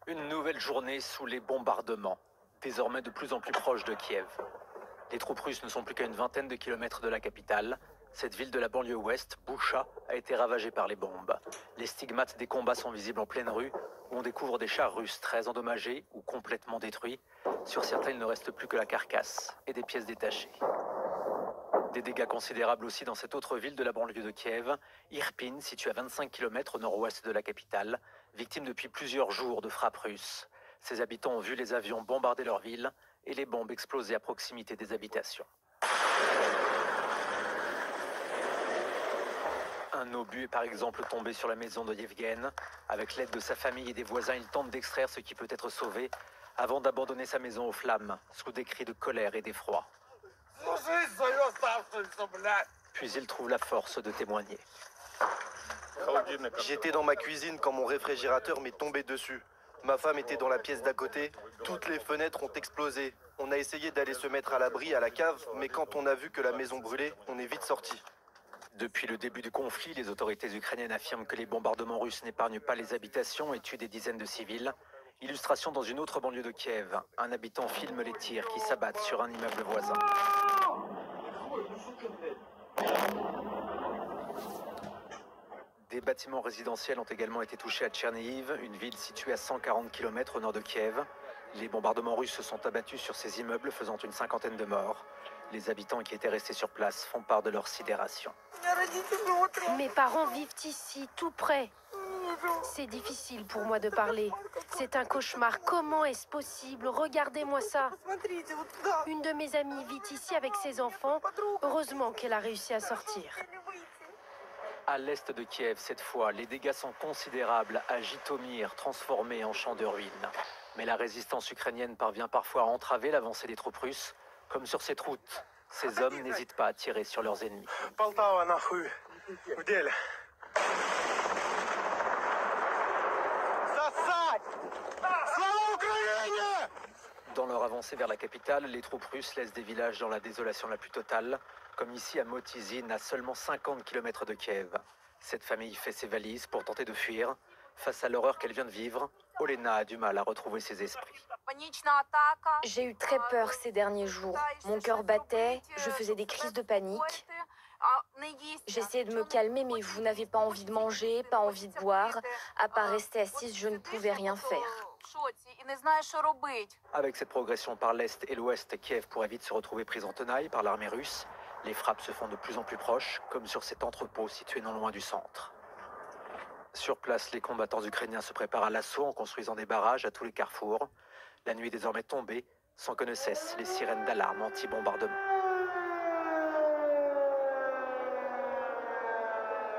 Une nouvelle journée sous les bombardements, désormais de plus en plus proches de Kiev. Les troupes russes ne sont plus qu'à une vingtaine de kilomètres de la capitale. Cette ville de la banlieue ouest, Boucha, a été ravagée par les bombes. Les stigmates des combats sont visibles en pleine rue, où on découvre des chars russes très endommagés ou complètement détruits. Sur certains, il ne reste plus que la carcasse et des pièces détachées. Des dégâts considérables aussi dans cette autre ville de la banlieue de Kiev, Irpin, située à 25 km au nord-ouest de la capitale, victime depuis plusieurs jours de frappes russes. Ses habitants ont vu les avions bombarder leur ville et les bombes exploser à proximité des habitations. Un obus est par exemple tombé sur la maison de Yevgen. Avec l'aide de sa famille et des voisins, il tente d'extraire ce qui peut être sauvé avant d'abandonner sa maison aux flammes, sous des cris de colère et d'effroi. Puis il trouve la force de témoigner. J'étais dans ma cuisine quand mon réfrigérateur m'est tombé dessus. Ma femme était dans la pièce d'à côté. Toutes les fenêtres ont explosé. On a essayé d'aller se mettre à l'abri à la cave, mais quand on a vu que la maison brûlait, on est vite sorti. Depuis le début du conflit, les autorités ukrainiennes affirment que les bombardements russes n'épargnent pas les habitations et tuent des dizaines de civils. Illustration dans une autre banlieue de Kiev. Un habitant filme les tirs qui s'abattent sur un immeuble voisin. Des bâtiments résidentiels ont également été touchés à Tchernihiv, une ville située à 140 km au nord de Kiev. Les bombardements russes se sont abattus sur ces immeubles, faisant une cinquantaine de morts. Les habitants qui étaient restés sur place font part de leur sidération. Mes parents vivent ici, tout près. C'est difficile pour moi de parler. C'est un cauchemar. Comment est-ce possible? Regardez-moi ça. Une de mes amies vit ici avec ses enfants. Heureusement qu'elle a réussi à sortir. À l'est de Kiev, cette fois, les dégâts sont considérables à Jitomir, transformé en champ de ruines. Mais la résistance ukrainienne parvient parfois à entraver l'avancée des troupes russes. Comme sur cette route, ces hommes n'hésitent pas à tirer sur leurs ennemis. Dans leur avancée vers la capitale, les troupes russes laissent des villages dans la désolation la plus totale, comme ici à Motizine, à seulement 50 km de Kiev. Cette famille fait ses valises pour tenter de fuir. Face à l'horreur qu'elle vient de vivre, Olena a du mal à retrouver ses esprits. J'ai eu très peur ces derniers jours. Mon cœur battait, je faisais des crises de panique. J'essayais de me calmer, mais vous n'avez pas envie de manger, pas envie de boire. À part rester assise, je ne pouvais rien faire. Avec cette progression par l'est et l'ouest, Kiev pourrait vite se retrouver prise en tenaille par l'armée russe. Les frappes se font de plus en plus proches, comme sur cet entrepôt situé non loin du centre. Sur place, les combattants ukrainiens se préparent à l'assaut en construisant des barrages à tous les carrefours. La nuit est désormais tombée, sans que ne cessent les sirènes d'alarme anti-bombardement.